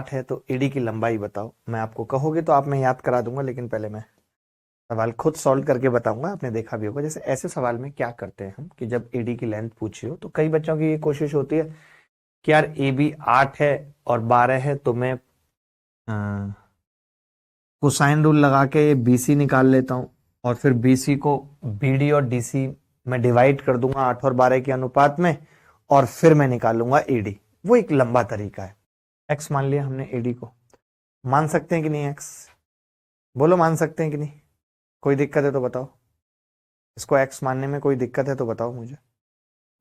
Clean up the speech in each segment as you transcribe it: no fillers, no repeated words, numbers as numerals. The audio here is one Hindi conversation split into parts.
8 है तो एडी की लंबाई बताओ। मैं आपको कहोगे तो आप मैं याद करा दूंगा, लेकिन पहले मैं सवाल खुद सॉल्व करके बताऊंगा। आपने देखा भी होगा, जैसे ऐसे सवाल में क्या करते हैं हम कि जब एडी की लेंथ पूछी हो तो कई बच्चों की ये कोशिश होती है कि यार ए बी 8 है और 12 है तो मैं कोसाइन रूल लगा के बीसी निकाल लेता हूं और फिर बीसी को बीडी और डीसी में डिवाइड कर दूंगा 8 और 12 के अनुपात में, और फिर मैं निकालूंगा एडी। वो एक लंबा तरीका है। एक्स मान लिया हमने एडी को, मान सकते हैं कि नहीं एक्स? बोलो मान सकते हैं कि नहीं? कोई दिक्कत है तो बताओ। इसको एक्स मानने में कोई दिक्कत है तो बताओ मुझे।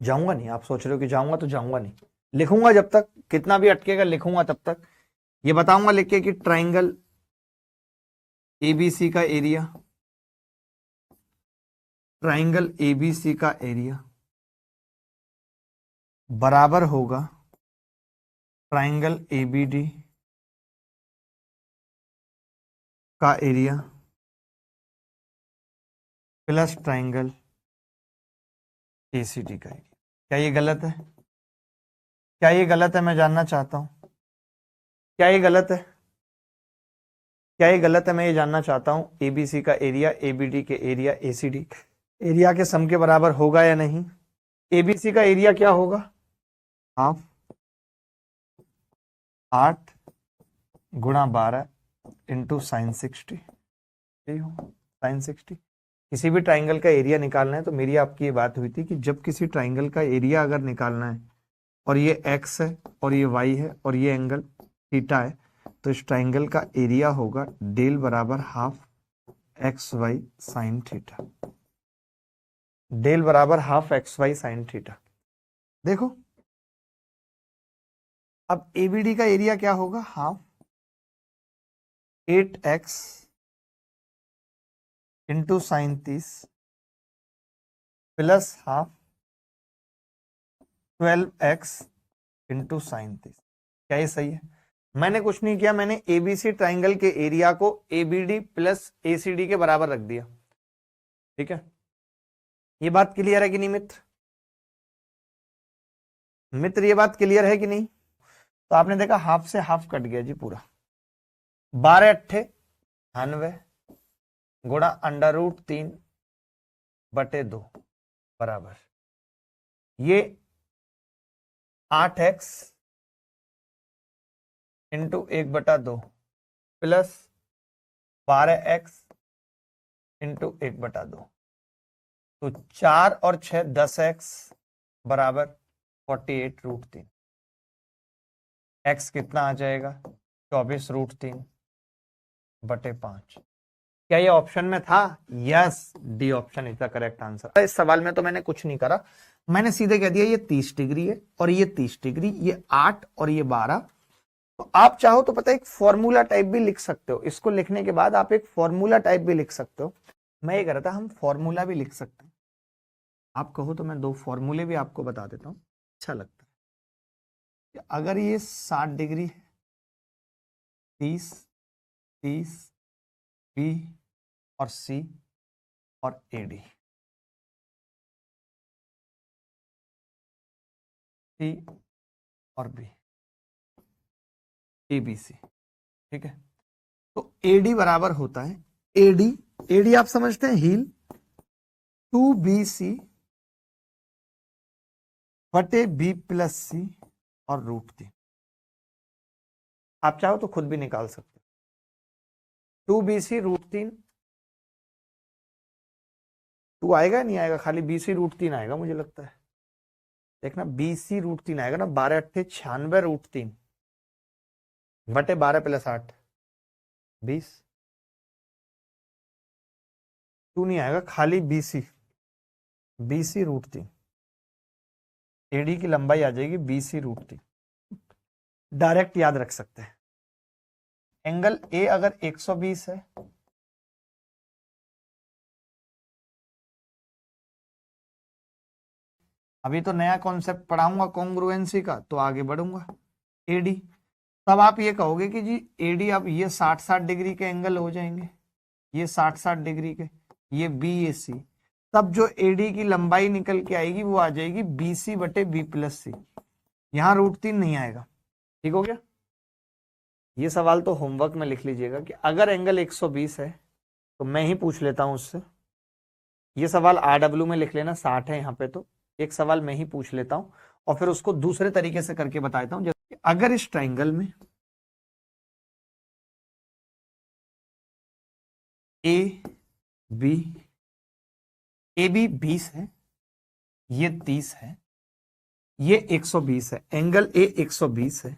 जाऊंगा नहीं, आप सोच रहे हो कि जाऊंगा तो जाऊंगा नहीं, लिखूंगा जब तक, कितना भी अटकेगा लिखूंगा तब तक। ये बताऊंगा लिख के कि ट्राइंगल एबीसी का एरिया, ट्राइंगल एबीसी का एरिया बराबर होगा ट्राइंगल एबीडी का एरिया प्लस ट्राइंगल एसीडी का एरिया। क्या ये गलत है? क्या ये गलत है? मैं जानना चाहता हूं, क्या ये गलत है? क्या ये गलत है? मैं ये जानना चाहता हूं। एबीसी का एरिया एबीडी के एरिया एसीडी एरिया के सम के बराबर होगा या नहीं? एबीसी का एरिया क्या होगा? हाफ 8 गुणा 12 इंटू साइन 60। साइन 60। किसी भी ट्राइंगल का एरिया निकालना है तो मेरी आपकी ये बात हुई थी कि जब किसी ट्राइंगल का एरिया अगर निकालना है और ये एक्स है और ये वाई है और ये एंगल थीटा है, तो इस ट्राइंगल का एरिया होगा डेल बराबर half x y sine theta. डेल बराबर half x y sine theta. देखो अब एबीडी का एरिया क्या होगा? हाफ 8x इंटू साइन 30 प्लस हाफ 12x इंटू साइन 30। क्या ये सही है? मैंने कुछ नहीं किया, मैंने एबीसी ट्राइंगल के एरिया को एबीडी प्लस एसीडी के बराबर रख दिया। ठीक है, ये बात क्लियर है कि नहीं मित्र? मित्र ये बात क्लियर है कि नहीं? तो आपने देखा हाफ से हाफ कट गया जी पूरा। 12 अट्ठे 98 गुणा अंडर रूट 3 बटे 2 बराबर ये 8x into 1/2 plus 12x into 1/2। तो 4 और 6 10x बराबर 48 रूट 3। x कितना आ जाएगा? 24 रूट 3 बटे 5। क्या ये ऑप्शन में था? Yes, D option is the correct answer. इस सवाल में तो मैंने कुछ नहीं करा, मैंने सीधे कह दिया ये 30 डिग्री है और ये 30 डिग्री, ये 8 और ये 12। तो आप चाहो तो पता है एक फॉर्मूला टाइप भी लिख सकते हो। इसको लिखने के बाद आप एक फॉर्मूला टाइप भी लिख सकते हो। मैं ये कह रहा था हम फॉर्मूला भी लिख सकते हैं। आप कहो तो मैं 2 फॉर्मूले भी आपको बता देता हूं, अच्छा लगता है। अगर ये 60 डिग्री है, 30 30 बी और सी और एडी, सी और बी, एबीसी। ठीक है, तो एडी बराबर होता है एडी, एडी आप समझते हैं हील 2BC बटे बी प्लस सी और रूट 3। आप चाहो तो खुद भी निकाल सकते हो। 2BC रूट 3, 2 आएगा नहीं आएगा? खाली BC रूट 3 आएगा मुझे लगता है। देखना BC रूट 3 आएगा ना। 12 अट्ठे 96 रूट 3 बटे 12 प्लस 8 20। 2 नहीं आएगा, खाली BC रूट 3। एडी की लंबाई आ जाएगी BC रूट 3। डायरेक्ट याद रख सकते हैं। एंगल ए अगर 120 है, अभी तो नया कॉन्सेप्ट पढ़ाऊंगा कॉन्ग्रुएंसी का, तो आगे बढ़ूंगा। एडी, तब आप ये कहोगे कि जी एडी अब ये 60-60 डिग्री के एंगल हो जाएंगे, ये 60-60 डिग्री के, ये BAC। तब जो एडी की लंबाई निकल के आएगी वो आ जाएगी BC बटे B प्लस सी। यहां रूट 3 नहीं आएगा। ठीक हो गया? ये सवाल तो होमवर्क में लिख लीजिएगा कि अगर एंगल 120 है तो मैं ही पूछ लेता हूं उससे। ये सवाल RW में लिख लेना, 60 है यहाँ पे, तो एक सवाल मैं ही पूछ लेता हूं और फिर उसको दूसरे तरीके से करके बताता हूं। जैसे अगर इस ट्राइंगल में ए बी 20 है, ये 30 है, ये 120 है, एंगल ए 120 है,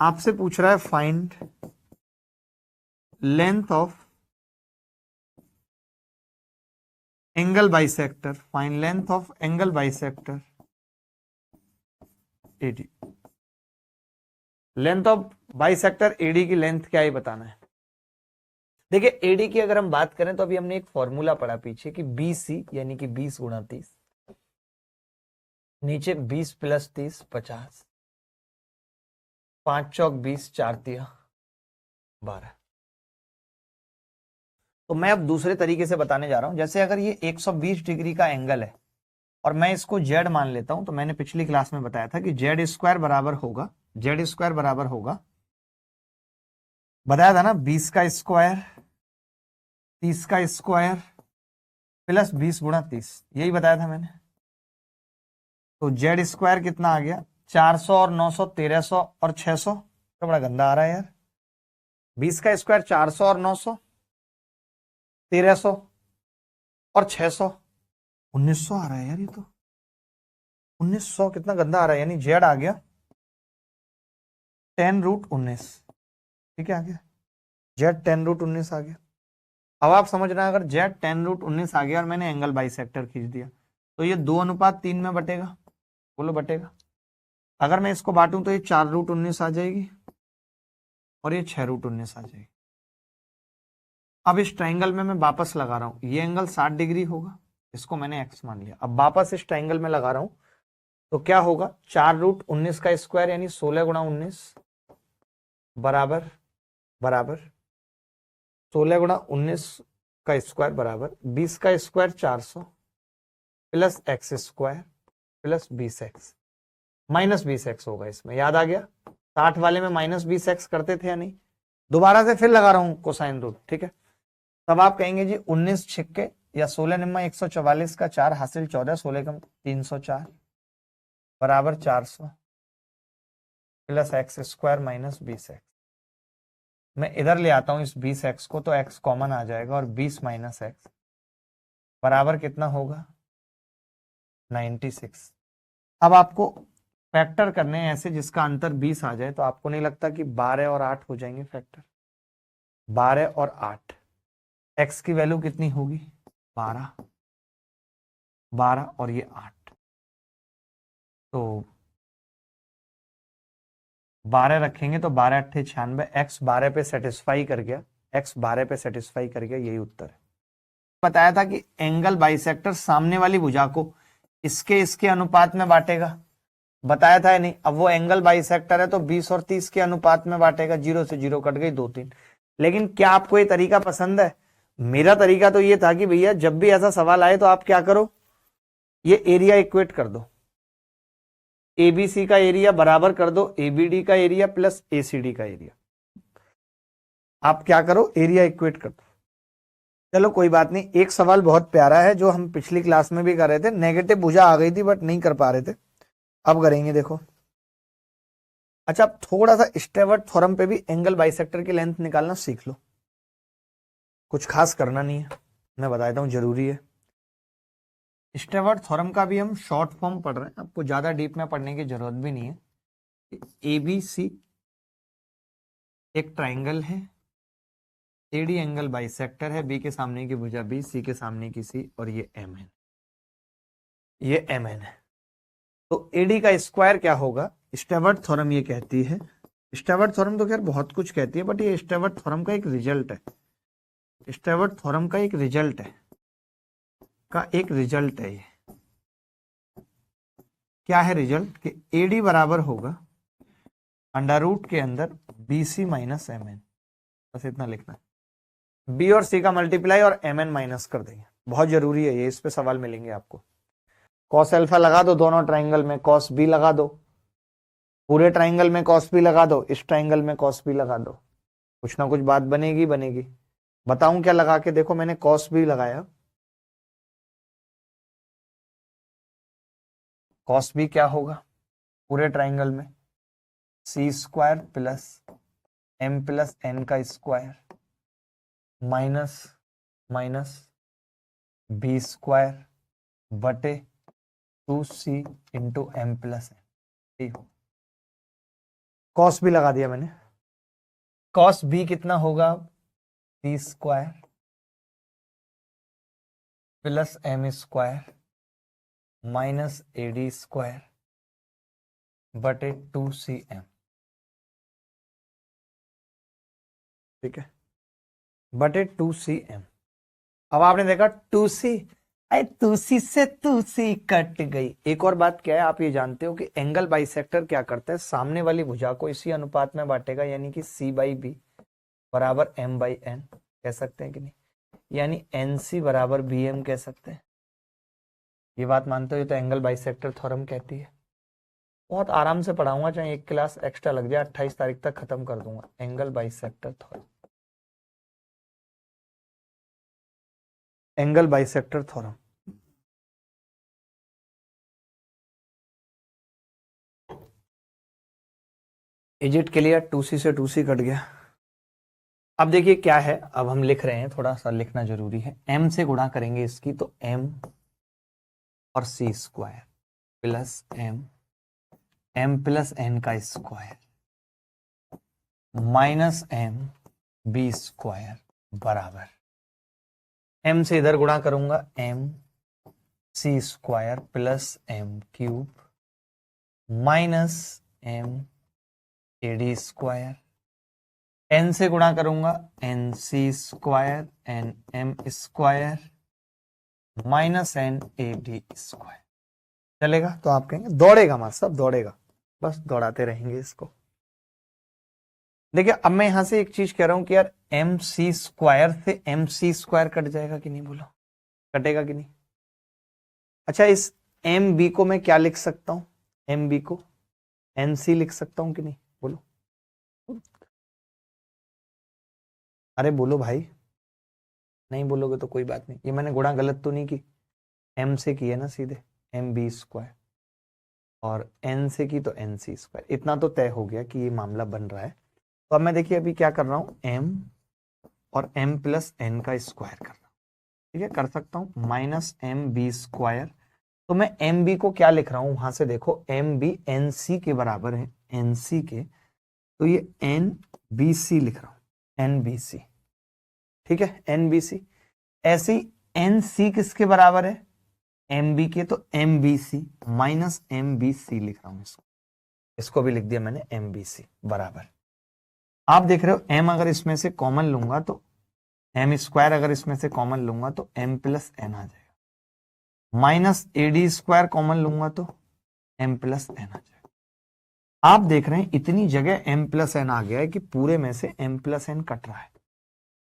आपसे पूछ रहा है find length of angle bisector, find length of angle bisector AD. Length of bisector AD की लेंथ क्या ही बताना है। देखिए एडी की अगर हम बात करें तो अभी हमने एक फॉर्मूला पढ़ा पीछे कि BC यानी कि 20 गुणा 30, नीचे 20 प्लस 30 50, 5 चौक 20, 4 तिया 12। तो मैं अब दूसरे तरीके से बताने जा रहा हूं। जैसे अगर ये 120 डिग्री का एंगल है और मैं इसको जेड मान लेता हूं, तो मैंने पिछली क्लास में बताया था कि जेड स्क्वायर बराबर होगा, जेड स्क्वायर बराबर होगा, बताया था ना, 20 का स्क्वायर 30 का स्क्वायर प्लस 20 गुणा 30, यही बताया था मैंने। तो जेड स्क्वायर कितना आ गया, 400 और 900 1300 और 600, तो बड़ा गंदा आ रहा है यार। 20 का स्क्वायर 400 और 900 1300 और 600, 1900 आ रहा है यार, ये तो 1900 कितना गंदा आ रहा है। यानी जेड आ गया 10√19, ठीक है, आ गया जेड 10√19 आ गया। अब आप समझना, अगर जेड 10√19 आ गया और मैंने एंगल बाइसेक्टर खींच दिया तो ये 2:3 में बटेगा, बोलो बटेगा। अगर मैं इसको बांटूं तो ये 4√19 आ जाएगी और ये 6√19 आ जाएगी। अब इस ट्राइंगल में मैं वापस लगा रहा हूं, ये एंगल 60 डिग्री होगा, इसको मैंने एक्स मान लिया। अब वापस इस ट्राइंगल में लगा रहा हूं तो क्या होगा, 4√19 का स्क्वायर यानी 16 गुणा 19 बराबर बराबर 16 गुणा 19 का स्क्वायर बराबर 20 का square 400 plus x square plus 20x, minus 20x होगा इसमें, याद आ गया। 60 वाले में माइनस 20x करते थे या नहीं। दोबारा से फिर लगा रहा हूं कोसाइन रूट, ठीक है। तब आप कहेंगे जी 19 छिक्के या 16 निम्मा 144 का 4 हासिल 14, 16 कम 304 बराबर 400 plus x square minus 20x। मैं इधर ले आता हूं इस 20x को, तो x कॉमन आ जाएगा और 20 माइनस एक्स बराबर कितना होगा, 96। अब आपको फैक्टर करने हैं ऐसे जिसका अंतर 20 आ जाए, तो आपको नहीं लगता कि 12 और 8 हो जाएंगे फैक्टर, 12 और 8, x की वैल्यू कितनी होगी, 12 12 और ये 8, तो 12 रखेंगे तो 12 8 96, x 12 पे सेटिस्फाई कर गया, x 12 पे सेटिस्फाई कर गया, यही उत्तर है। बताया था कि एंगल बाइसेक्टर सामने वाली भुजा को इसके अनुपात में बांटेगा, बताया था या नहीं। अब वो एंगल बाइसेक्टर है तो 20 और 30 के अनुपात में बांटेगा, 0 से 0 कट गई 2 3। लेकिन क्या आपको ये तरीका पसंद है? मेरा तरीका तो ये था कि भैया जब भी ऐसा सवाल आए तो आप क्या करो, ये एरिया इक्वेट कर दो, एबीसी का एरिया बराबर कर दो एबीडी का एरिया प्लस एसीडी का एरिया। आप क्या करो, एरिया इक्वेट कर दो। चलो कोई बात नहीं, एक सवाल बहुत प्यारा है जो हम पिछली क्लास में भी कर रहे थे, नेगेटिव भुजा आ गई थी बट नहीं कर पा रहे थे, अब करेंगे, देखो। अच्छा, अब थोड़ा सा स्टेवर्ट थ्योरम पे भी एंगल बाइसेक्टर की लेंथ निकालना सीख लो, कुछ खास करना नहीं है, मैं बताता हूं, जरूरी है। स्टेवर्ट थ्योरम का भी हम शॉर्ट फॉर्म पढ़ रहे हैं, आपको ज्यादा डीप में पढ़ने की जरूरत भी नहीं है। ABC एक ट्राइंगल है, AD एंगल बाइसेक्टर है, B के सामने की भुजा B, C के सामने की C, और ये MN, ये MN है। तो AD का स्क्वायर क्या होगा, स्टेवर्ट थ्योरम ये कहती है, स्टेवर्ट थ्योरम तो खैर बहुत कुछ कहती है बट ये स्टेवर्ट थ्योरम का एक रिजल्ट है, स्टेवर्ट थ्योरम का एक रिजल्ट है, ये क्या है रिजल्ट, कि AD बराबर होगा अंडर रूट के अंदर BC माइनस MN, बस इतना लिखना है। B और C का मल्टीप्लाई और MN माइनस कर देंगे, बहुत जरूरी है ये, इस पे सवाल मिलेंगे आपको। कॉस अल्फा लगा दो दोनों ट्राइंगल में, कॉस B लगा दो, पूरे ट्राइंगल में कॉस भी लगा दो, इस ट्राइंगल में कॉस भी लगा दो, कुछ ना कुछ बात बनेगी बनेगी। बताऊं क्या लगा के? देखो मैंने कॉस भी लगाया, कॉस भी क्या होगा पूरे ट्राइंगल में? C square plus m plus n का square minus minus b square बटे 2c into m plus n. Cos भी लगा दिया मैंने, कॉस बी कितना होगा? C square plus m square minus AD square बटे 2cm। ठीक है, बटे 2cm। अब आपने देखा 2c, अरे 2c से 2c कट गई। एक और बात क्या है, आप ये जानते हो कि एंगल बाइसेक्टर क्या करता है, सामने वाली भुजा को इसी अनुपात में बांटेगा, यानी कि c बाई बी बराबर m बाई एन कह सकते हैं कि नहीं, यानी NC बराबर BM कह सकते हैं। ये बात मानते हो? ये तो एंगल बाइसेक्टर थ्योरम कहती है। बहुत आराम से पढ़ाऊंगा, चाहे एक क्लास एक्स्ट्रा लग जाए, 28 तारीख तक खत्म कर दूंगा angle bisector theorem, angle bisector theorem. Is it clear? 2c से 2c कट गया। अब देखिए क्या है, अब हम लिख रहे हैं, थोड़ा सा लिखना जरूरी है। m से गुणा करेंगे इसकी, तो m और c square plus m plus n का square minus m b square बराबर, m से इधर गुणा करूंगा m c square plus m cube minus m ad square, n से गुणा करूंगा N C square N M square minus N A D square. चलेगा? तो आप कहेंगे दौड़ेगा मां, सब दौड़ेगा, बस दौड़ाते रहेंगे इसको। देखिए अब मैं यहां से एक चीज कह रहा हूं कि यार एम सी स्क्वायर से एम सी स्क्वायर कट जाएगा कि नहीं, बोलो कटेगा कि नहीं? अच्छा, इस एम बी को मैं क्या लिख सकता हूं? एम बी को एन सी लिख सकता हूं कि नहीं, बोलो? अरे बोलो भाई, नहीं बोलोगे तो कोई बात नहीं। ये मैंने गुणा गलत तो नहीं की, एम से की है ना सीधे, एम बी स्क्वायर, और एन से की तो एन सी स्क्वायर। इतना तो तय हो गया कि ये मामला बन रहा है। तो अब मैं देखिए अभी क्या कर रहा हूं, एम और एम प्लस एन का स्क्वायर कर रहा हूं। ठीक है, कर सकता हूं, माइनस एम बी स्क्वायर। तो मैं एम बी को क्या लिख रहा हूं, वहां से देखो, एम बी एन सी के बराबर है, एन सी के, तो ये एन बी सी लिख रहा हूं, एन बी सी। ठीक है, एन बी सी। ऐसे ही एन सी किसके बराबर है? एम बी के, तो M B C minus M B C लिख रहा हूं इसको, इसको भी लिख दिया मैंने एम बी सी बराबर। आप देख रहे हो एम अगर इसमें से कॉमन लूंगा तो एम स्क्वायर, अगर इसमें से कॉमन लूंगा तो एम प्लस एन आ जाएगा, माइनस एडी स्क्वायर कॉमन लूंगा तो एम प्लस एन आ जाएगा। आप देख रहे हैं इतनी जगह एम प्लस एन आ गया है कि पूरे में से एम प्लस एन कट रहा है,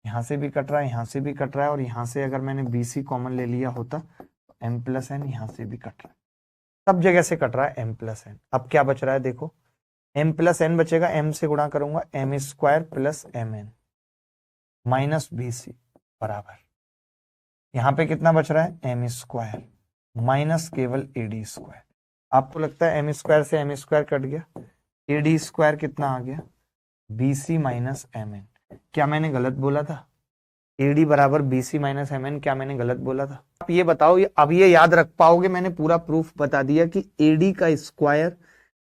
यहां से भी कट रहा है, यहां से भी कट रहा है, और यहां से अगर मैंने बी सी कॉमन ले लिया होता तो एम प्लस एन यहां से भी कट रहा है, सब जगह से कट रहा है एम प्लस एन। अब क्या बच रहा है देखो, एम प्लस एन बचेगा, एम से गुणा करूंगा M square plus M N minus B C बराबर, यहां पे कितना बच रहा है, एम स्क्वायर माइनस केवल एडी स्क्वायर। आपको लगता है एम स्क्वायर से एम स्क्वायर कट गया, एडी स्क्वायर कितना आ गया, B C minus M N. क्या मैंने गलत बोला था? एडी बराबर B C minus M N, क्या मैंने गलत बोला था? आप ये बताओ, अब ये याद रख पाओगे? मैंने पूरा प्रूफ बता दिया कि एडी का square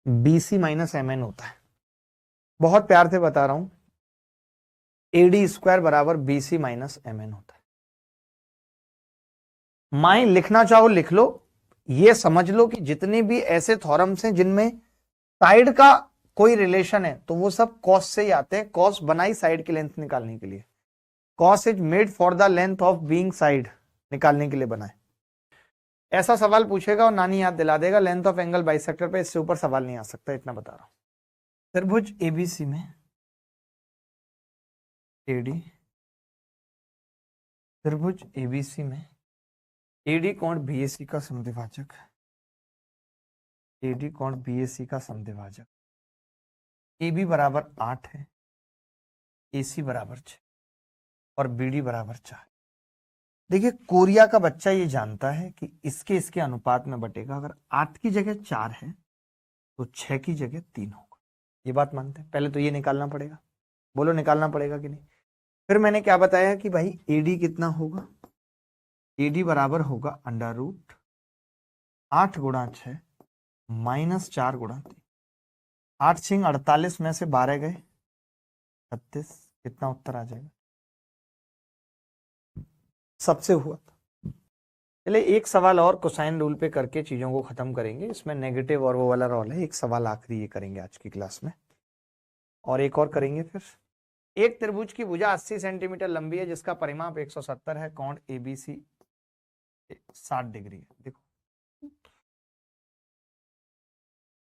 B C minus M N होता है। बहुत प्यार से बता रहा हूं, एडी स्क्वायर बराबर B C minus M N होता है। माई लिखना चाहो लिख लो, ये समझ लो कि जितने भी ऐसे थॉरम्स हैं जिनमें साइड का कोई रिलेशन है तो वो सब कॉस से ही आते हैं। कॉस बनाई साइड की लेंथ निकालने के लिए, cos is made for the length of being side निकालने के लिए बनाए। ऐसा सवाल पूछेगा और नानी याद दिला देगा, लेंथ ऑफ एंगल बाइसेक्टर पे इससे ऊपर सवाल नहीं आ सकता, इतना बता रहा हूं। त्रिभुज एबीसी में एडी, त्रिभुज एबीसी में एडी कोण बीएसी का समद्विभाजक, एडी कोण बीएसी का समद्विभाजक, ए बी बराबर 8 है, ए सी बराबर 6 और बी डी बराबर 4। देखिए कोरिया का बच्चा ये जानता है कि इसके इसके अनुपात में बटेगा। अगर 8 की जगह 4 है तो 6 की जगह 3 होगा। ये बात मानते हैं? पहले तो ये निकालना पड़ेगा, बोलो निकालना पड़ेगा कि नहीं। फिर मैंने क्या बताया कि भाई एडी कितना होगा, एडी बराबर होगा अंडर रूट 8 गुणा 6 माइनस 4 गुणा 3। 8 6 48 में से 12 गए 36, कितना उत्तर आ जाएगा? सबसे हुआ था। चलिए एक सवाल और कोसाइन रूल पे करके चीजों को खत्म करेंगे। इसमें नेगेटिव और वो वाला रोल है। एक सवाल आखिरी ये करेंगे आज की क्लास में, और एक और करेंगे फिर। एक त्रिभुज की भुजा 80 सेंटीमीटर लंबी है जिसका परिमाप 170 है, कोण एबीसी 60 डिग्री है। देखो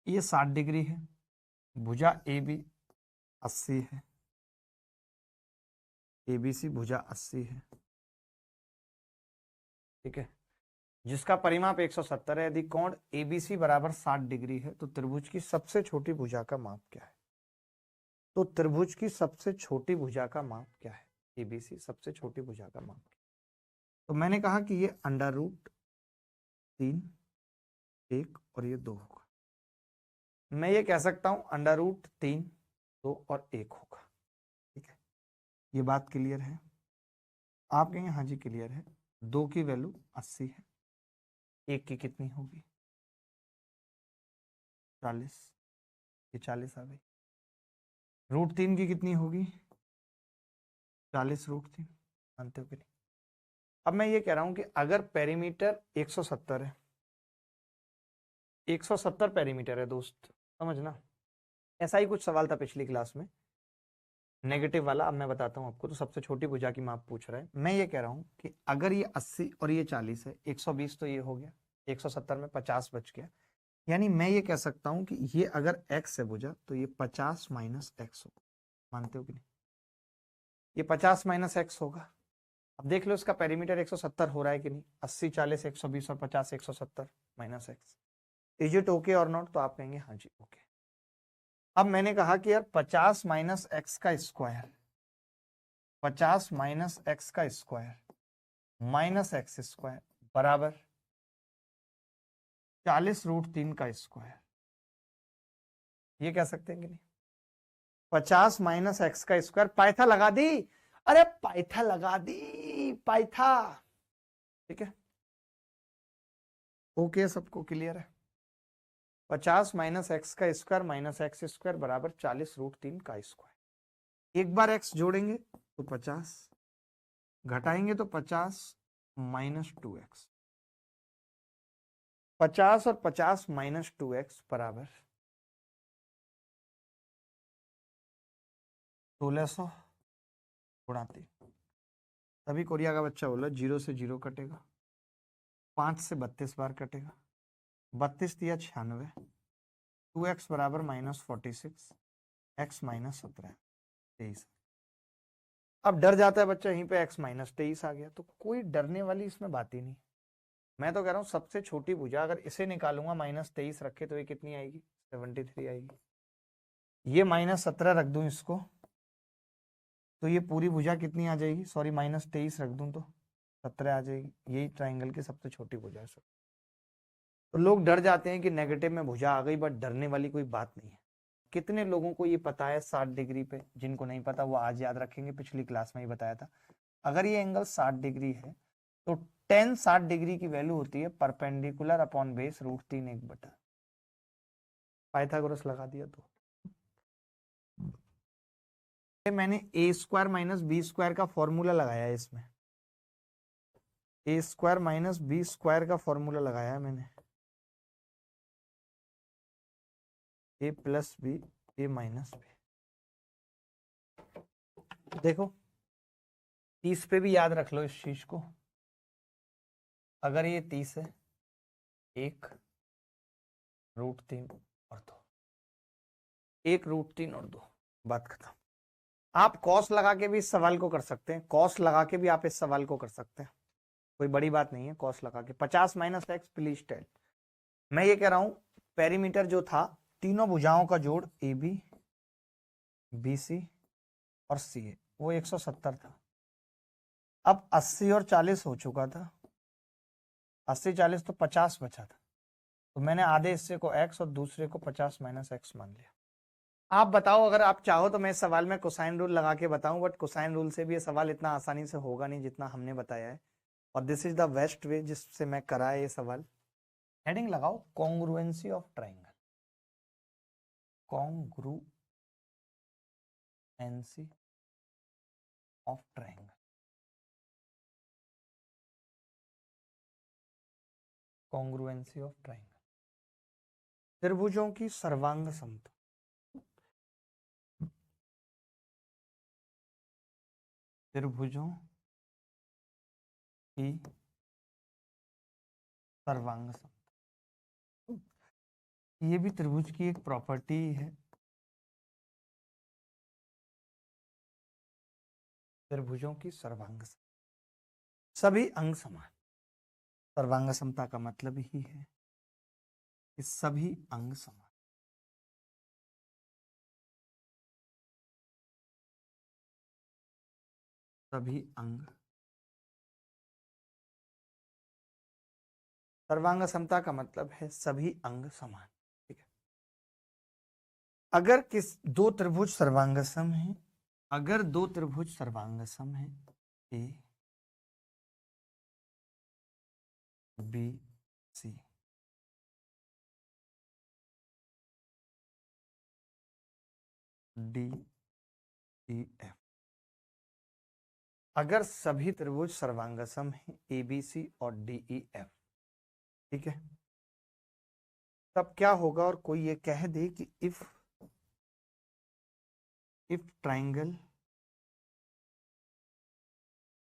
ये 60 डिग्री है, भुजा ए बी 80 है, एबीसी भुजा 80 है, ठीक है, जिसका परिमाप 170 है। यदि कोण एबीसी बराबर 60 डिग्री है तो त्रिभुज की सबसे छोटी भुजा का माप क्या है? तो त्रिभुज की सबसे छोटी भुजा का माप क्या है? एबीसी सबसे छोटी भुजा का माप क्या है? तो मैंने कहा कि ये अंडर रूट 3 1 और ये 2 होगा। मैं ये कह सकता हूं अंडर रूट 3 2 और 1 होगा। ठीक है, ये बात क्लियर है? आप कहेंगे हाँ जी क्लियर है। 2 की वैल्यू 80 है, 1 की कितनी होगी? 40, ये 40 आ गई। रूट 3 की कितनी होगी? 40 रूट 3। मानते हो कि नहीं? अब मैं ये कह रहा हूं कि अगर पेरीमीटर 170 है, 170 पेरीमीटर है दोस्त, समझना। ऐसा ही कुछ सवाल था पिछली क्लास में, नेगेटिव वाला। अब मैं बताता हूं आपको। तो सबसे छोटी भुजा की माप पूछ रहा है। मैं ये कह रहा हूं कि अगर ये 80 और ये 40 है, 120 तो ये हो गया, 170 में 50 बच गया। यानी मैं ये कह सकता हूं कि ये अगर x है भुजा तो ये 50 माइनस एक्स होगा। मानते हो कि नहीं? ये 50 माइनस एक्स होगा। अब देख लो इसका पेरीमीटर 170 हो रहा है कि नहीं। 80 40 120 और 50 170 minus x. Is it okay और नॉट? तो आप कहेंगे हाँ जी ओके। अब मैंने कहा कि यार 50 माइनस एक्स का स्क्वायर, 50 माइनस एक्स का स्क्वायर माइनस एक्स स्क्वायर बराबर 40 रूट 3 का स्क्वायर। ये कह सकते हैं कि नहीं? 50 माइनस एक्स का स्क्वायर, पाइथा लगा दी। अरे पाइथा लगा दी, पाइथा। ठीक है, ओके, सबको क्लियर है? 50 माइनस एक्स का स्क्वायर माइनस एक्स स्क्वायर बराबर 40 रूट 3 का स्क्वायर। एक बार एक्स जोड़ेंगे तो 50, घटाएंगे तो 50 माइनस 2x। 50 और 50 माइनस 2x बराबर 1600 गुणा 3। तभी कोरिया का बच्चा बोला 0 से 0 कटेगा, 5 से 32 बार कटेगा, 32 दिया 96, 2x बराबर माइनस 46, x माइनस 17 23। अब डर जाता है बच्चा, यहीं पे x माइनस 23 आ गया। तो कोई डरने वाली इसमें बात ही नहीं। मैं तो कह रहा हूँ सबसे छोटी भुजा अगर इसे निकालूंगा माइनस 23 रखे तो ये कितनी आएगी? 73 आएगी। ये माइनस 17 रख दूं इसको तो ये पूरी भुजा कितनी आ जाएगी? सॉरी माइनस 23 रख दूं तो 17 आ जाएगी। यही ट्राइंगल की सबसे छोटी भुजा है सर। तो लोग डर जाते हैं कि नेगेटिव में भुजा आ गई, बट डरने वाली कोई बात नहीं है। कितने लोगों को ये पता है 60 डिग्री पे? जिनको नहीं पता वो आज याद रखेंगे, पिछली क्लास में ही बताया था। अगर ये एंगल 60 डिग्री है तो टेन 60 डिग्री की वैल्यू होती है परपेंडिकुलर अपॉन बेस रूट 3 1 बटा। पाइथागोरस लगा दिया तो मैंने ए स्क्वायर माइनस बी स्क्वायर का फॉर्मूला लगाया है इसमें। ए स्क्वायर माइनस बी स्क्वायर का फॉर्मूला लगाया है मैंने। ए प्लस बी ए माइनस बी। देखो 30 पे भी याद रख लो इस चीज को। अगर ये 30 है, 1 रूट 3 और 2, 1 रूट 3 और 2, बात खत्म। आप कॉस लगा के भी इस सवाल को कर सकते हैं, कॉस लगा के भी आप इस सवाल को कर सकते हैं, कोई बड़ी बात नहीं है। कॉस लगा के 50 माइनस एक्स प्लीज टेल। मैं ये कह रहा हूं पेरीमीटर जो था तीनों भुजाओं का जोड़ ए बी BC और CA, वो 170 था। अब 80 और 40 हो चुका था, 80 40 तो 50 बचा था, तो मैंने आधे हिस्से को x और दूसरे को 50 माइनस x मान लिया। आप बताओ, अगर आप चाहो तो मैं इस सवाल में कोसाइन रूल लगा के बताऊं, बट कोसाइन रूल से भी ये सवाल इतना आसानी से होगा नहीं जितना हमने बताया है, और this is the best way जिससे मैं कराया ये सवाल। हेडिंग लगाओ congruency of triangle, congruency of triangle, congruency of triangle, त्रिभुजों की सर्वांग समता, त्रिभुजों की सर्वांग समता, ये भी त्रिभुज की एक प्रॉपर्टी है। त्रिभुजों की सर्वांग समता, सभी अंग समान। सर्वांग समता का मतलब ही है कि सभी अंग समान। सभी अंग, सर्वांग समता का मतलब है सभी अंग समान, ठीक है। अगर दो त्रिभुज सर्वांगसम है, अगर दो त्रिभुज सर्वांगसम है, A B C, D E F, अगर सभी त्रिभुज सर्वांगसम है ABC और DEF, ठीक है, तब क्या होगा? और कोई ये कह दे कि if triangle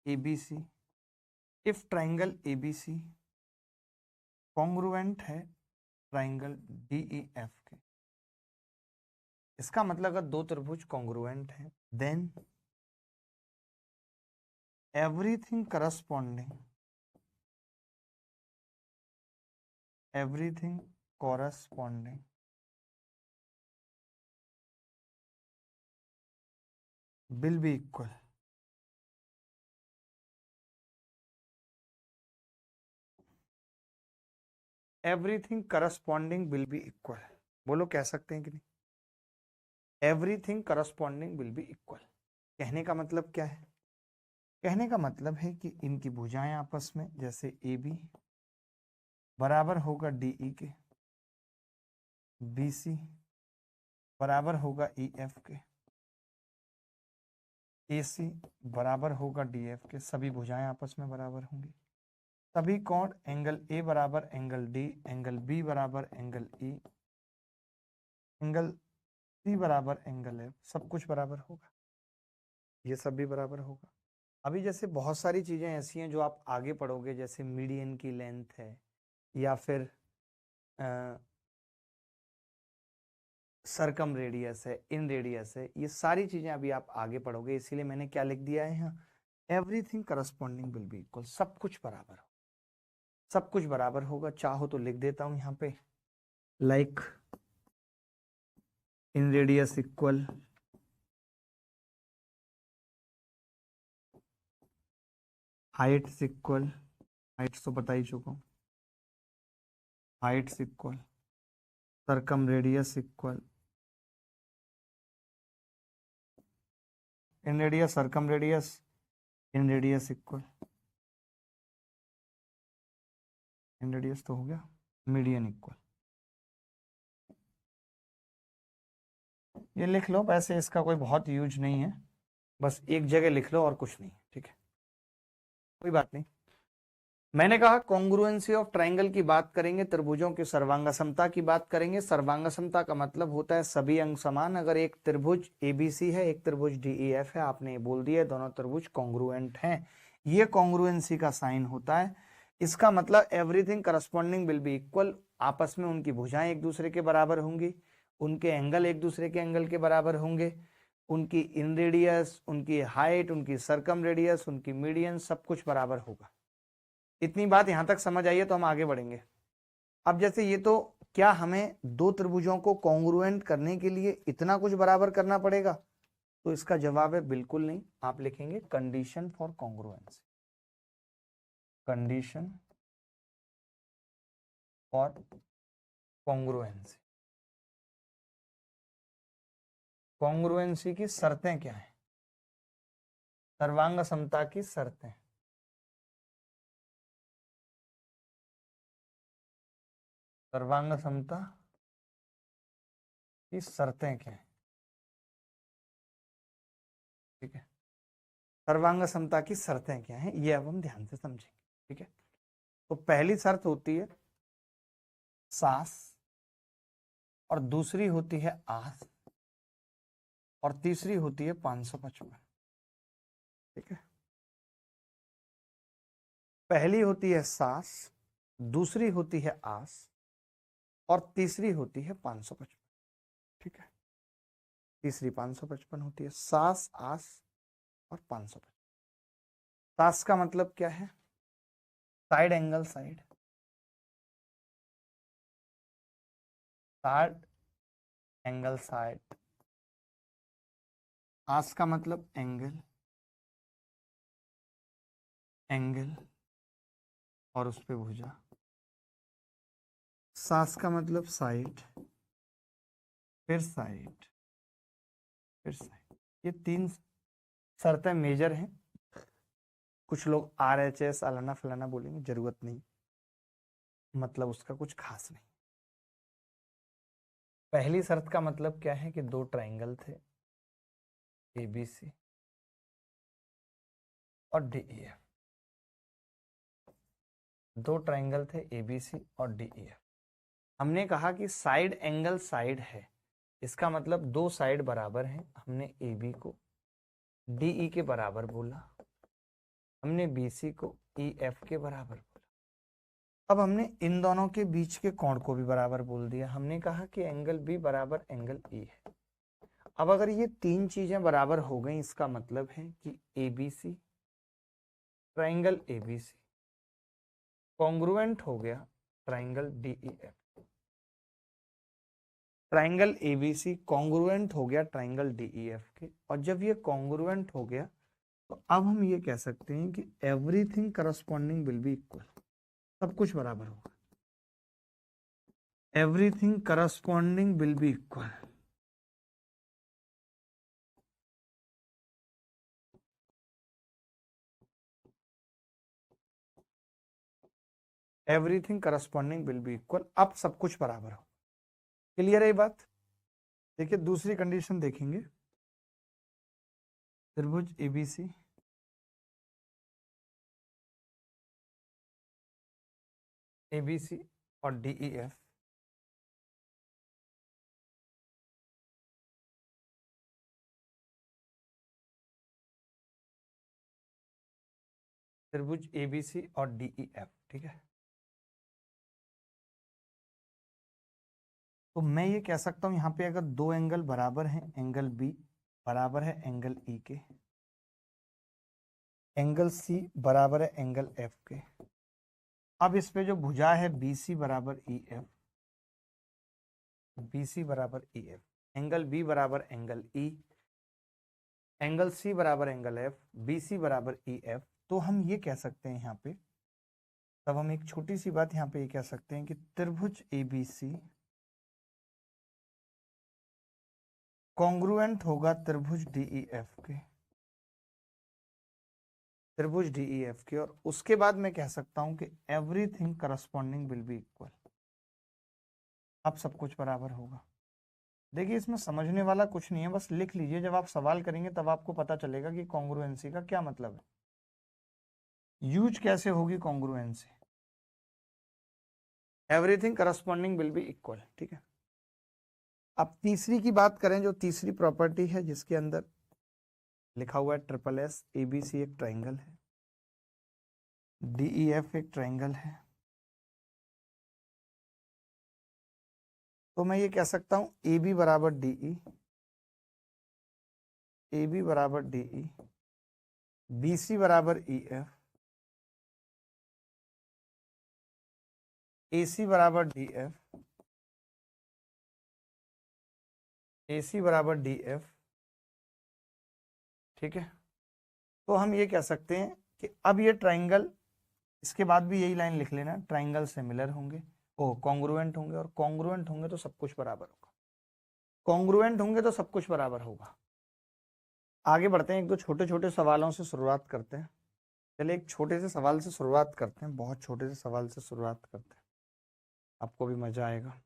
ABC, if triangle ABC congruent है ट्राइंगल DEF के, इसका मतलब अगर दो त्रिभुज कॉन्ग्रुएंट है, then everything corresponding will be equal, everything corresponding will be equal, बोलो कह सकते हैं कि नहीं? everything corresponding will be equal, कहने का मतलब क्या है? कहने का मतलब है कि इनकी भुजाएं आपस में, जैसे AB बराबर होगा DE के, BC बराबर होगा EF के, AC बराबर होगा DF के, सभी भुजाएं आपस में बराबर होंगी। सभी कोण एंगल A बराबर एंगल D, एंगल B बराबर एंगल E, एंगल C बराबर एंगल F, सब कुछ बराबर होगा, ये सब भी बराबर होगा। अभी जैसे बहुत सारी चीजें ऐसी हैं जो आप आगे पढ़ोगे, जैसे मीडियन की लेंथ है या फिर सरकम रेडियस है, इन रेडियस है, ये सारी चीजें अभी आप आगे पढ़ोगे, इसीलिए मैंने क्या लिख दिया है यहाँ, everything corresponding will be equal, सब कुछ बराबर हो, सब कुछ बराबर होगा। चाहो तो लिख देता हूं यहाँ पे, like in radius equal height equal, height तो बता ही चुका हूं, height equal circum radius equal in radius circum radius, in radius equal in radius तो हो गया, मीडियन इक्वल, ये लिख लो। वैसे इसका कोई बहुत यूज नहीं है, बस एक जगह लिख लो और कुछ नहीं, ठीक है, कोई बात नहीं। मैंने कहा कॉन्ग्रुएंसी ऑफ ट्राइंगल की बात करेंगे, त्रिभुजों की सर्वांग समता की बात करेंगे। सर्वांग समता का मतलब होता है सभी अंग समान। अगर एक त्रिभुज ABC है, एक त्रिभुज DEF है, आपने बोल दिया दोनों त्रिभुज कॉन्ग्रुएंट हैं, ये कॉन्ग्रुएंसी का साइन होता है। इसका मतलब everything corresponding will be equal, आपस में उनकी भुजाएं एक दूसरे के बराबर होंगी, उनके एंगल एक दूसरे के एंगल के बराबर होंगे, उनकी इन रेडियस, उनकी हाइट, उनकी सरकम रेडियस, उनकी मीडियन, सब कुछ बराबर होगा। इतनी बात यहां तक समझ आई है तो हम आगे बढ़ेंगे। अब जैसे ये तो, क्या हमें दो त्रिभुजों को कॉन्ग्रुएंट करने के लिए इतना कुछ बराबर करना पड़ेगा? तो इसका जवाब है बिल्कुल नहीं। आप लिखेंगे condition for congruency, condition for congruency. Congruency की शर्तें क्या है? सर्वांग समता की शर्तें। सर्वांग समता की शर्तें क्या है? ठीक है, सर्वांग समता की शर्तें क्या हैं ये अब हम ध्यान से समझेंगे। ठीक है, तो पहली शर्त होती है सास, और दूसरी होती है आस, और तीसरी होती है 555। ठीक है, पहली होती है सास, दूसरी होती है आस, और तीसरी होती है 555। ठीक है, तीसरी 555 होती है, सास, आस और 555। सास का मतलब क्या है? Side angle side, side angle side. आस का मतलब एंगल, एंगल और उस पे भुजा। सास का मतलब साइड, फिर साइड, फिर साइड। ये तीन शर्तें मेजर हैं। कुछ लोग RHS अलाना फलाना बोलेंगे, जरूरत नहीं, मतलब उसका कुछ खास नहीं। पहली शर्त का मतलब क्या है कि दो ट्रायंगल थे ABC और DEF। दो ट्रायंगल थे ABC और DEF। हमने कहा कि साइड एंगल साइड है, इसका मतलब दो साइड बराबर हैं। हमने AB को DE के बराबर बोला, हमने BC को EF के बराबर बोला। अब हमने इन दोनों के बीच के कोण को भी बराबर बोल दिया। हमने कहा कि एंगल B बराबर एंगल E है। अब अगर ये तीन चीजें बराबर हो गई, इसका मतलब है कि ABC, ट्राइंगल ABC कॉन्ग्रुएंट हो गया triangle DEF। Triangle ABC congruent हो गया ट्राइंगल DEF के। और जब ये कॉन्ग्रुएंट हो गया तो अब हम ये कह सकते हैं कि everything corresponding will be equal. सब कुछ बराबर होगा, everything corresponding will be equal. Everything corresponding will be equal. अब सब कुछ बराबर हो। क्लियर है ये बात? देखिए दूसरी कंडीशन देखेंगे। त्रिभुज ABC, ABC और DEF त्रिभुज ABC और DEF। ठीक है, तो मैं ये कह सकता हूं यहां पे अगर दो एंगल बराबर हैं, एंगल B बराबर है एंगल E के, एंगल C बराबर है एंगल F के। अब इस पे जो भुजा है BC बराबर EF, BC बराबर EF, एंगल B बराबर एंगल E, एंगल C बराबर एंगल F, BC बराबर EF। तो हम ये कह सकते हैं यहाँ पे, तब हम एक छोटी सी बात यहाँ पे ये कह सकते हैं कि त्रिभुज ABC कॉन्ग्रुएंट होगा त्रिभुज DEF के, त्रिभुज DEF के। और उसके बाद मैं कह सकता हूं कि everything corresponding will be equal. अब सब कुछ बराबर होगा। देखिए इसमें समझने वाला कुछ नहीं है, बस लिख लीजिए। जब आप सवाल करेंगे तब आपको पता चलेगा कि कॉन्ग्रुएंसी का क्या मतलब है, यूज कैसे होगी congruency. Everything corresponding will be equal. ठीक है, अब तीसरी की बात करें, जो तीसरी प्रॉपर्टी है जिसके अंदर लिखा हुआ है SSS, ABC एक ट्राइंगल है, DEF एक ट्राइंगल है, तो मैं ये कह सकता हूं AB बराबर DE, AB बराबर DE, BC बराबर EF, AC बराबर DF, AC बराबर DF, ठीक है, तो हम ये कह सकते हैं कि अब ये ट्राइंगल, इसके बाद भी यही लाइन लिख लेना, ट्राइंगल सिमिलर होंगे, ओ कॉन्ग्रुएंट होंगे, और कॉन्ग्रुएंट होंगे तो सब कुछ बराबर होगा, कॉन्ग्रुएंट होंगे तो सब कुछ बराबर होगा। आगे बढ़ते हैं, एक दो छोटे छोटे सवालों से शुरुआत करते हैं। चलिए एक छोटे से सवाल से शुरुआत करते हैं, बहुत छोटे से सवाल से शुरुआत करते हैं, आपको भी मजा आएगा।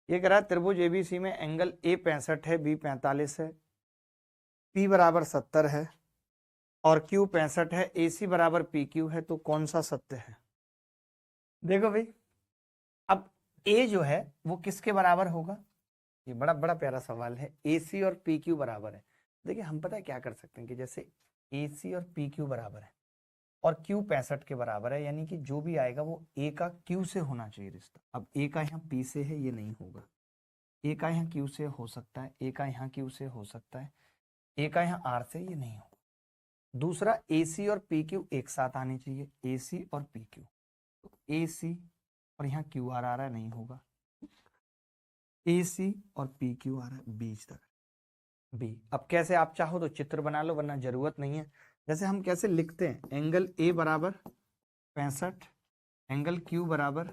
ये कह रहा है त्रिभुज एबीसी में एंगल ए 65 है, बी 45 है, पी बराबर 70 है और क्यू 65 है, ए सी बराबर पी क्यू है, तो कौन सा सत्य है? देखो भाई, अब ए जो है वो किसके बराबर होगा? ये बड़ा बड़ा प्यारा सवाल है। ए सी और पी क्यू बराबर है। देखिए हम पता है क्या कर सकते हैं कि जैसे ए सी और पी क्यू बराबर है और क्यू 65 के बराबर है, यानी कि जो भी आएगा वो ए का क्यू से होना चाहिए रिश्ता। अब ए का यहाँ पी से है, ये नहीं होगा। ए का यहाँ क्यू से हो सकता है, ए का यहाँ क्यू से हो सकता है, ए का यहाँ आर से, ये नहीं होगा। दूसरा, ए सी और पी क्यू एक साथ आने चाहिए, ए सी और पी क्यू, तो ए सी और यहाँ क्यू आर आ रहा है, नहीं होगा। ए सी और पी क्यू आ रहा है बीच तक, बी। अब कैसे, आप चाहो तो चित्र बना लो, वरना जरूरत नहीं है। जैसे हम कैसे लिखते हैं, एंगल ए बराबर 65, एंगल क्यू बराबर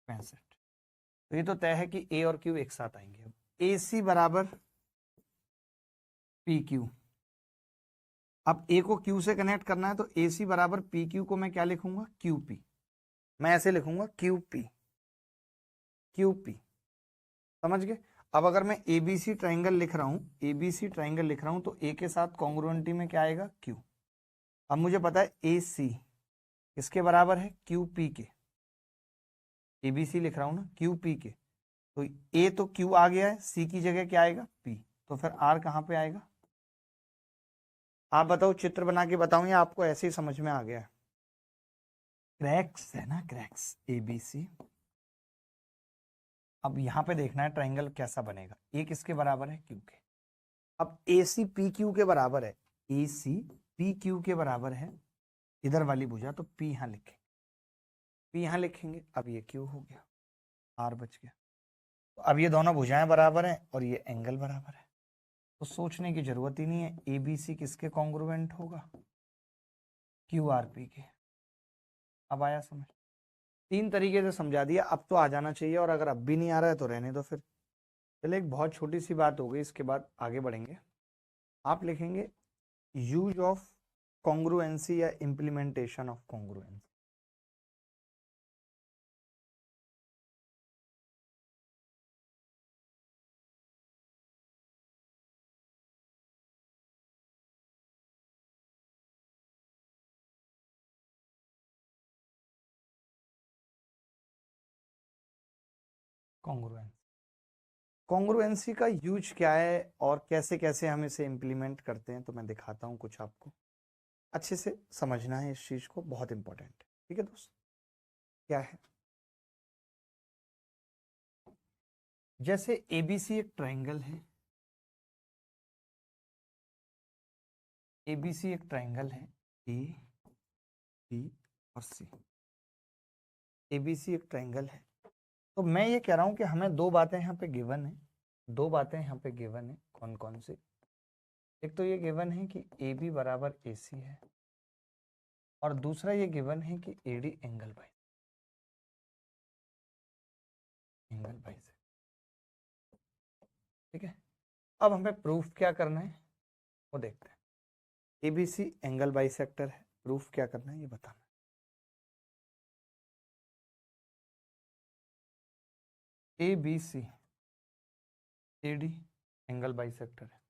65, तो ये तो तय है कि ए और क्यू एक साथ आएंगे। अब ए सी बराबर पी क्यू, अब ए को क्यू से कनेक्ट करना है, तो ए सी बराबर पी क्यू को मैं क्या लिखूंगा? Q P. मैं ऐसे लिखूंगा क्यू पी, क्यू पी, समझ गए? अब अगर मैं एबीसी ट्राइंगल लिख रहा हूं, एबीसी ट्राइंगल लिख रहा हूं, तो ए के साथ कॉन्ग्रुएंटी में क्या आएगा? क्यू। अब मुझे पता है ए सी किसके बराबर है? क्यू पी के। एबीसी लिख रहा हूं ना, क्यू पी के, तो ए तो क्यू आ गया है, सी की जगह क्या आएगा? पी, तो फिर आर कहां पे आएगा? आप बताओ, चित्र बना के बताऊं या आपको ऐसे ही समझ में आ गया? क्रैक्स है ना, क्रैक्स, एबीसी। अब यहां पे देखना है ट्राइंगल कैसा बनेगा। ए किसके बराबर है? क्यू के। अब ए सी पी क्यू के बराबर है, ए सी पी क्यू के बराबर है, इधर वाली भुजा, तो पी यहां लिखेंगे, पी यहां लिखेंगे। अब ये क्यू हो गया, आर बच गया। तो अब ये दोनों भुजाएं बराबर हैं और ये एंगल बराबर है, तो सोचने की जरूरत ही नहीं है। ए बी सी किसके कॉन्ग्रुएंट होगा? क्यू आर पी के। अब आया समझ? तीन तरीके से समझा दिया, अब तो आ जाना चाहिए, और अगर अब भी नहीं आ रहा है तो रहने दो फिर। चलिए एक बहुत छोटी सी बात हो गई, इसके बाद आगे बढ़ेंगे। आप लिखेंगे यूज ऑफ कॉन्ग्रुएंसी या implementation of congruency. Congruency, congruency का यूज क्या है और कैसे कैसे हम इसे इंप्लीमेंट करते हैं, तो मैं दिखाता हूं कुछ आपको। अच्छे से समझना है इस चीज को, बहुत इंपॉर्टेंट है। ठीक है दोस्त, क्या है? जैसे एबीसी एक ट्राइंगल है, एबीसी एक ट्राइंगल है, ए बी और सी, एबीसी एक ट्राइंगल है। तो मैं ये कह रहा हूं कि हमें दो बातें यहाँ पे गिवन है, दो बातें यहाँ पे गिवन है। कौन कौन सी? एक तो ये गिवन है कि ए बी बराबर ए सी है, और दूसरा ये गिवन है कि A D angle by, angle by से। ठीक है, अब हमें प्रूफ क्या करना है वो देखते हैं। एबीसी एंगल बाइसेक्टर है, प्रूफ क्या करना है ये बताना है। A B C AD angle bisector है,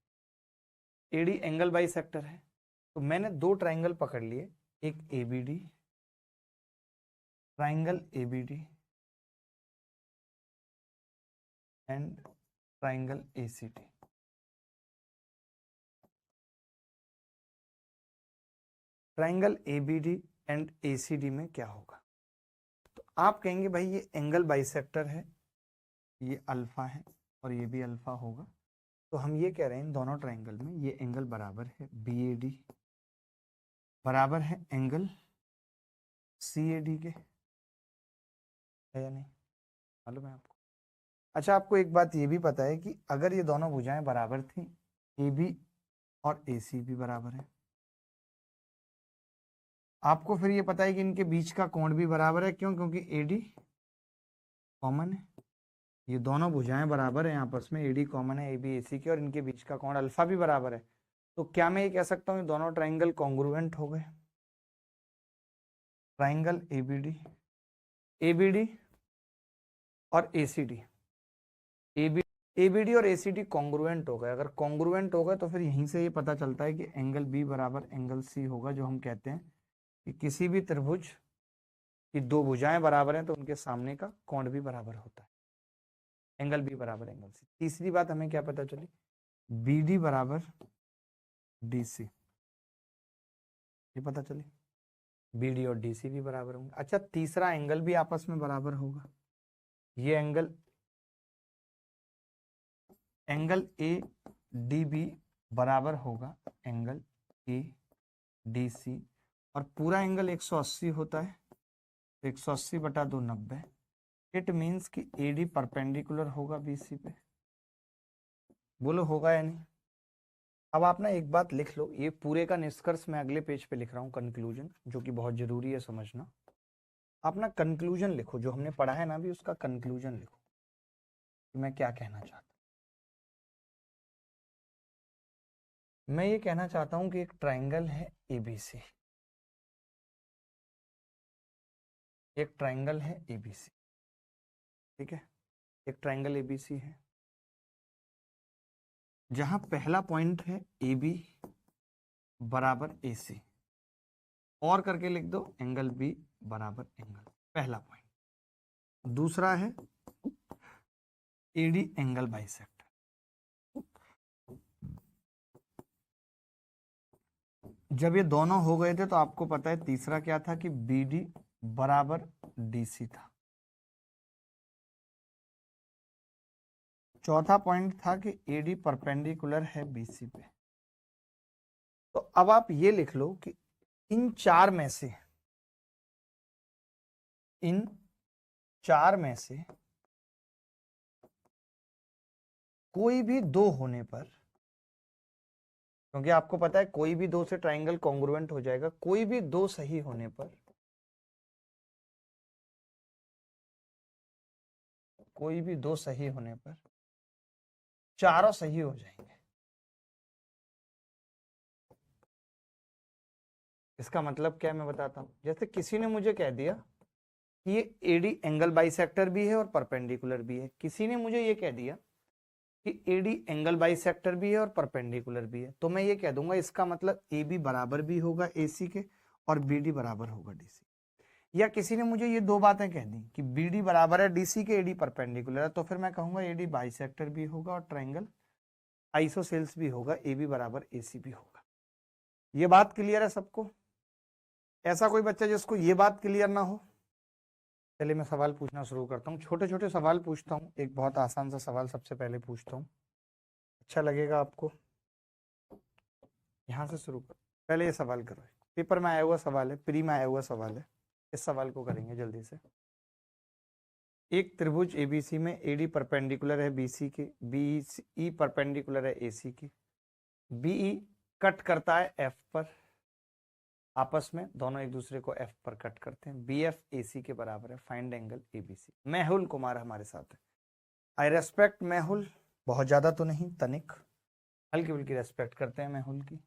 एडी एंगल बाइसेक्टर है, तो मैंने दो ट्राइंगल पकड़ लिए, एक ABD, triangle ABD and triangle ACD. Triangle ABD and ACD में क्या होगा? तो आप कहेंगे भाई ये एंगल बाइसेक्टर है, ये अल्फा है और ये भी अल्फा होगा, तो हम ये कह रहे हैं इन दोनों ट्राइंगल में ये एंगल बराबर है, बी ए डी बराबर है एंगल सी ए डी के, है या नहीं? मालूम है आपको? अच्छा, आपको एक बात ये भी पता है कि अगर ये दोनों भुजाएं बराबर थी, ए बी और AC भी बराबर है। आपको फिर ये पता है कि इनके बीच का कोण भी बराबर है, क्यों? क्योंकि AD कॉमन है, ये दोनों भुजाएं बराबर हैं आपस में, AD कॉमन है AB AC की, और इनके बीच का कोण अल्फा भी बराबर है। तो क्या मैं ये कह सकता हूँ ये दोनों ट्राइंगल कॉन्ग्रुएंट हो गए? ट्राइंगल ABD और ACD, ABD और ACD कॉन्ग्रुएंट हो गए। अगर कॉन्ग्रुएंट हो गए तो फिर यहीं से ये पता चलता है कि एंगल B बराबर एंगल C होगा, जो हम कहते हैं कि किसी भी त्रिभुज की दो भुजाएं बराबर हैं तो उनके सामने का कोण भी बराबर होता है, एंगल B बराबर एंगल C। तीसरी बात हमें क्या पता चली? BD बराबर DC, ये पता चली, BD और DC भी बराबर होंगे। अच्छा, तीसरा एंगल भी आपस में बराबर होगा। ये एंगल ADB बराबर होगा एंगल ADC, और पूरा एंगल 180 होता है, 180 बटा 2 90। इट मीन्स कि AD परपेंडिकुलर होगा BC पे। बोलो होगा या नहीं? अब आप ना एक बात लिख लो, ये पूरे का निष्कर्ष मैं अगले पेज पे लिख रहा हूँ, कंक्लूजन, जो कि बहुत जरूरी है समझना। आप ना कंक्लूजन लिखो, जो हमने पढ़ा है ना अभी, उसका कंक्लूजन लिखो कि मैं क्या कहना चाहता हूँ। मैं ये कहना चाहता हूँ कि एक ट्राइंगल है ABC, एक ट्राइंगल है ABC, ठीक है? एक ट्राइंगल ABC है जहां पहला पॉइंट है AB बराबर AC, और करके लिख दो एंगल B बराबर एंगल, पहला पॉइंट। दूसरा है AD एंगल बाइसेक्टर। जब ये दोनों हो गए थे तो आपको पता है तीसरा क्या था कि BD बराबर DC था। चौथा पॉइंट था कि AD परपेंडिकुलर है BC पे। तो अब आप ये लिख लो कि इन चार में से कोई भी दो होने पर, क्योंकि आपको पता है कोई भी दो से ट्राइंगल कॉन्ग्रुएंट हो जाएगा, कोई भी दो सही होने पर, कोई भी दो सही होने पर चारों सही हो जाएंगे। इसका मतलब क्या है मैं बताता हूं। जैसे किसी ने मुझे कह दिया कि ये AD एंगल बाइसेक्टर भी है और परपेंडिकुलर भी है, किसी ने मुझे ये कह दिया कि AD एंगल बाइसेक्टर भी है और परपेंडिकुलर भी है, तो मैं ये कह दूंगा इसका मतलब AB बराबर भी होगा AC के और BD बराबर होगा DC। या किसी ने मुझे ये दो बातें कह दी कि BD बराबर है DC के, AD परपेंडिकुलर है, तो फिर मैं कहूंगा AD बाइसेक्टर भी होगा और ट्राइंगल आइसोसेल्स भी होगा, AB बराबर AC भी होगा। ये बात क्लियर है सबको? ऐसा कोई बच्चा जिसको ये बात क्लियर ना हो? चलिए मैं सवाल पूछना शुरू करता हूँ, छोटे छोटे सवाल पूछता हूँ। एक बहुत आसान सा सवाल सबसे पहले पूछता हूँ, अच्छा लगेगा आपको। यहाँ से शुरू कर, पहले ये सवाल करो, पेपर में आया हुआ सवाल है, प्री में आया हुआ सवाल है, इस सवाल को करेंगे जल्दी से। एक त्रिभुज ABC में AD परपेंडिकुलर है BC के, BE परपेंडिकुलर है AC की, BE कट करता है F पर, आपस में दोनों एक दूसरे को F पर कट करते हैं, BF AC के बराबर है, find angle ABC। Mehul Kumar हमारे साथ है। आई रेस्पेक्ट मेहुल, बहुत ज्यादा तो नहीं, तनिक हल्की फुल्की रेस्पेक्ट करते हैं मेहुल की।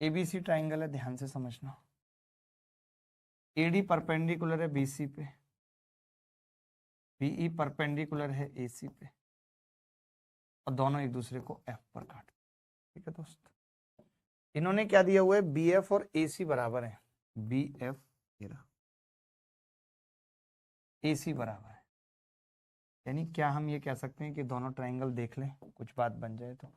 ABC ट्राइंगल है, ध्यान से समझना। AD परपेंडिकुलर है BC पे, BE परपेंडिकुलर है AC पे, और दोनों एक दूसरे को F पर काट, ठीक है दोस्त? इन्होंने क्या दिया हुआ है, BF और AC बराबर है, BF AC बराबर है, यानी क्या हम ये कह सकते हैं कि दोनों ट्राइंगल देख लें, कुछ बात बन जाए तो।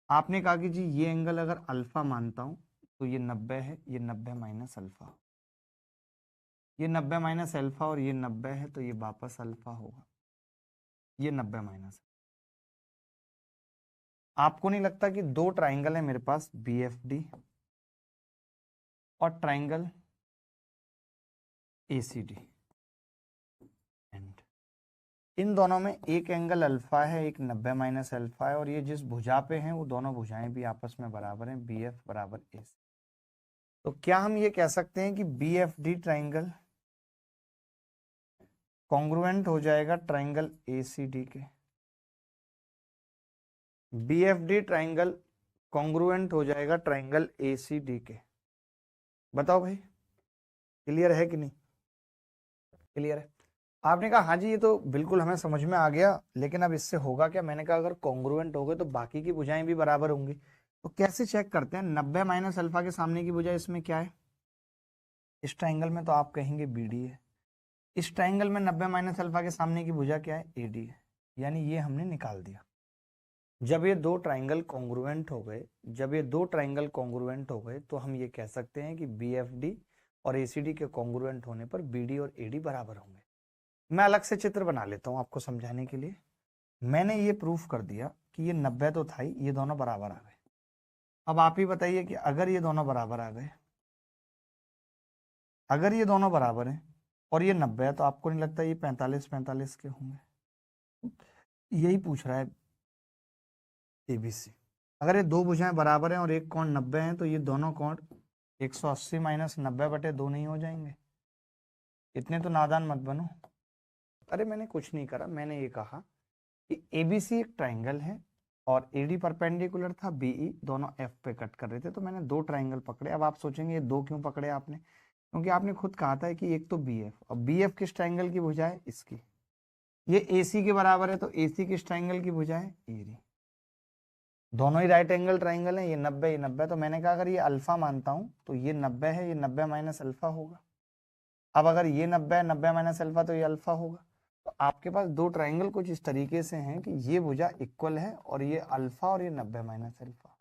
आपने कहा कि जी ये एंगल अगर अल्फा मानता हूं तो ये 90 है, ये 90 माइनस अल्फा, ये 90 माइनस अल्फा, और ये 90 है तो ये वापस अल्फा होगा, ये 90 माइनस। आपको नहीं लगता कि दो ट्राइंगल है मेरे पास, BFD और ट्राइंगल ACD, एंड इन दोनों में एक एंगल अल्फा है, एक 90 माइनस अल्फा है, और ये जिस भुजा पे हैं वो दोनों भुजाएं भी आपस में बराबर हैं, बी एफ बराबर ए। तो क्या हम ये कह सकते हैं कि B F D triangle congruent हो जाएगा ट्राइंगल ए सी डी के? B F D triangle congruent हो जाएगा ट्राइंगल ए सी डी के? बताओ भाई, क्लियर है कि नहीं? क्लियर है? आपने कहा हाँ जी ये तो बिल्कुल हमें समझ में आ गया, लेकिन अब इससे होगा क्या? मैंने कहा अगर कॉन्ग्रुएंट हो गए तो बाकी की भुजाएं भी बराबर होंगी। तो कैसे चेक करते हैं? 90 माइनस अल्फा के सामने की भुजा इसमें क्या है? इस ट्राइंगल में तो आप कहेंगे बी डी है। इस ट्राइंगल में 90 माइनस अल्फा के सामने की भुजा क्या है? ए डी है। यानी ये हमने निकाल दिया। जब ये दो ट्राइंगल कॉन्ग्रुएंट हो गए, जब ये दो ट्राइंगल कॉन्ग्रुएंट हो गए तो हम ये कह सकते हैं कि बी एफ डी और ए सी डी के कॉन्ग्रुएंट होने पर बी डी और ए डी बराबर होंगे। मैं अलग से चित्र बना लेता हूं आपको समझाने के लिए। मैंने ये प्रूफ कर दिया कि ये 90 तो था ही, ये दोनों बराबर आ गए। अब आप ही बताइए कि अगर ये दोनों बराबर आ गए, अगर ये दोनों बराबर हैं और ये 90 है, तो आपको नहीं लगता ये 45-45 के होंगे? यही पूछ रहा है एबीसी। अगर ये दो भुजाएं बराबर हैं और एक कोण 90 है, तो ये दोनों कोण 180 माइनस 90/2 नहीं हो जाएंगे? इतने तो नादान मत बनो। अरे मैंने कुछ नहीं करा, मैंने ये कहा कि एबीसी एक ट्राइंगल है और एडी परपेंडिकुलर था, बीई दोनों एफ पे कट कर रहे थे, तो मैंने दो ट्राइंगल पकड़े। अब आप सोचेंगे ये दो क्यों पकड़े आपने? क्योंकि आपने खुद कहा था कि एक तो बी एफ, और बी एफ किस ट्राइंगल की भुजा है? इसकी। ये ए सी के बराबर है, तो ए सी किस ट्राइंगल की भुजा है? A D. दोनों ही राइट एंगल ट्राइंगल है, ये 90 ये 90। तो मैंने कहा अगर ये अल्फा मानता हूं तो ये 90 है, ये 90 माइनस अल्फा होगा। अब अगर ये 90 है, 90 माइनस अल्फा, तो ये अल्फा होगा। तो आपके पास दो ट्राइंगल कुछ इस तरीके से हैं कि ये भुजा इक्वल है और ये अल्फा और ये 90 माइनस अल्फा।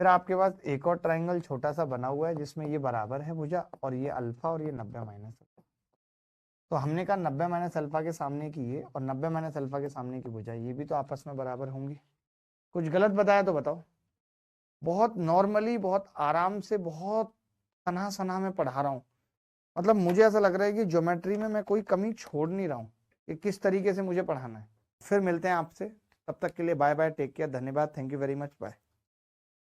फिर आपके पास एक और ट्राइंगल छोटा सा बना हुआ है जिसमें ये बराबर है भुजा और ये अल्फा और ये 90 माइनस अल्फा। तो हमने कहा 90 माइनस अल्फा के सामने की ये और 90 माइनस अल्फा के सामने की भुजा ये भी तो आपस में बराबर होंगी। कुछ गलत बताया तो बताओ। बहुत नॉर्मली, बहुत आराम से, बहुत सना सना में पढ़ा रहा हूँ। मतलब मुझे ऐसा लग रहा है कि ज्योमेट्री में मैं कोई कमी छोड़ नहीं रहा हूँ कि किस तरीके से मुझे पढ़ाना है। फिर मिलते हैं आपसे, तब तक के लिए बाय बाय, टेक केयर, धन्यवाद, thank you very much, bye.